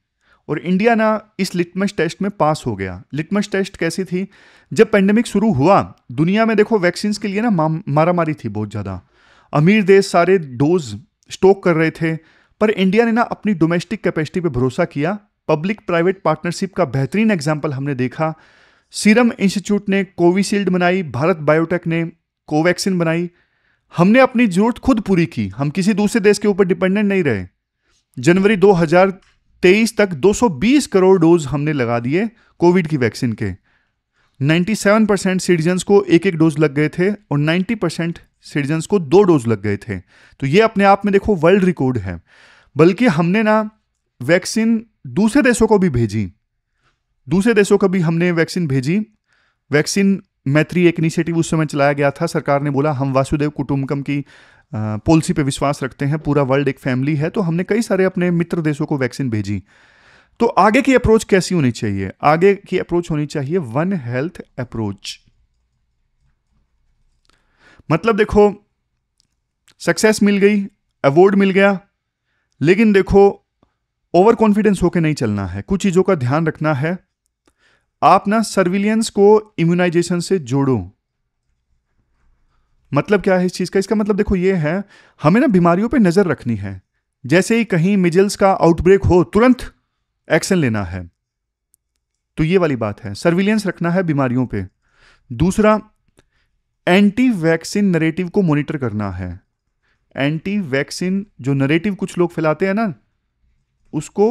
और इंडिया ना इस लिटमस टेस्ट में पास हो गया। लिटमस टेस्ट कैसी थी? जब पेंडेमिक शुरू हुआ, दुनिया में देखो वैक्सीन के लिए ना मारामारी थी बहुत ज़्यादा। अमीर देश सारे डोज स्टॉक कर रहे थे, पर इंडिया ने ना अपनी डोमेस्टिक कैपेसिटी पे भरोसा किया। पब्लिक प्राइवेट पार्टनरशिप का बेहतरीन एग्जाम्पल हमने देखा। सीरम इंस्टीट्यूट ने कोविशील्ड बनाई, भारत बायोटेक ने कोवैक्सीन बनाई। हमने अपनी जरूरत खुद पूरी की, हम किसी दूसरे देश के ऊपर डिपेंडेंट नहीं रहे। जनवरी 2023 तक 220 करोड़ डोज हमने लगा दिए कोविड की वैक्सीन के। 97% सिटीजन्स को एक डोज लग गए थे और 90% सिटीजन्स को 2 डोज लग गए थे। तो ये अपने आप में देखो वर्ल्ड रिकॉर्ड है। बल्कि हमने ना वैक्सीन दूसरे देशों को भी भेजी, दूसरे देशों को भी हमने वैक्सीन भेजी। वैक्सीन मैत्री एक इनिशिएटिव उस समय चलाया गया था। सरकार ने बोला हम वासुदेव कुटुंबकम की पॉलिसी पे विश्वास रखते हैं, पूरा वर्ल्ड एक फैमिली है। तो हमने कई सारे अपने मित्र देशों को वैक्सीन भेजी। तो आगे की अप्रोच कैसी होनी चाहिए? आगे की अप्रोच होनी चाहिए वन हेल्थ अप्रोच। मतलब देखो, सक्सेस मिल गई, अवार्ड मिल गया, लेकिन देखो ओवर कॉन्फिडेंस होकर नहीं चलना है। कुछ चीजों का ध्यान रखना है। आप ना सर्विलियंस को इम्यूनाइजेशन से जोड़ो। मतलब क्या है इस चीज का? इसका मतलब देखो ये है, हमें ना बीमारियों पे नजर रखनी है। जैसे ही कहीं मिजल्स का आउटब्रेक हो, तुरंत एक्शन लेना है। तो ये वाली बात है, सर्विलियंस रखना है बीमारियों पे। दूसरा, एंटी वैक्सीन नरेटिव को मॉनिटर करना है। एंटी वैक्सीन जो नरेटिव कुछ लोग फैलाते हैं ना, उसको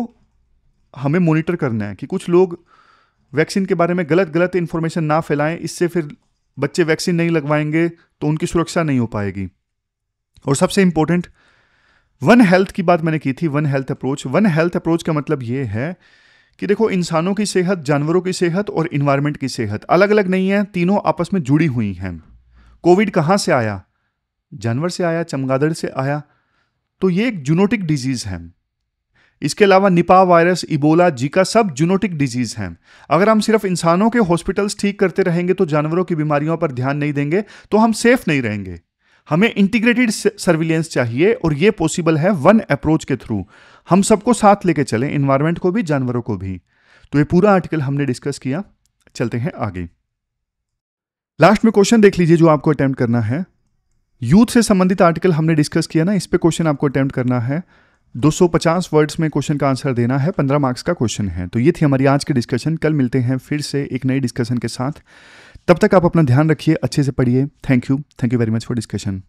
हमें मॉनिटर करना है कि कुछ लोग वैक्सीन के बारे में गलत इंफॉर्मेशन ना फैलाएं। इससे फिर बच्चे वैक्सीन नहीं लगवाएंगे तो उनकी सुरक्षा नहीं हो पाएगी। और सबसे इंपॉर्टेंट, वन हेल्थ की बात मैंने की थी, one health approach. One health approach का मतलब यह है कि देखो इंसानों की सेहत, जानवरों की सेहत और इन्वायरमेंट की सेहत अलग अलग नहीं है, तीनों आपस में जुड़ी हुई हैं। कोविड कहां से आया? जानवर से आया, चमगादड़ से आया। तो ये एक जूनोटिक डिजीज है। इसके अलावा निपा वायरस, इबोला, जीका सब जूनोटिक डिजीज हैं। अगर हम सिर्फ इंसानों के हॉस्पिटल्स ठीक करते रहेंगे तो जानवरों की बीमारियों पर ध्यान नहीं देंगे तो हम सेफ नहीं रहेंगे। हमें इंटीग्रेटेड सर्विलेंस चाहिए और ये पॉसिबल है वन अप्रोच के थ्रू। हम सबको साथ लेके चलें, एनवायरनमेंट को भी, जानवरों को भी। तो ये पूरा आर्टिकल हमने डिस्कस किया। चलते हैं आगे। लास्ट में क्वेश्चन देख लीजिए जो आपको अटेम्प्ट करना है। यूथ से संबंधित आर्टिकल हमने डिस्कस किया ना, इस पे क्वेश्चन आपको अटेम्प्ट करना है। 250 वर्ड्स में क्वेश्चन का आंसर देना है, 15 मार्क्स का क्वेश्चन है। तो ये थी हमारी आज की डिस्कशन। कल मिलते हैं फिर से एक नई डिस्कशन के साथ। तब तक आप अपना ध्यान रखिए, अच्छे से पढ़िए। Thank you very much for discussion.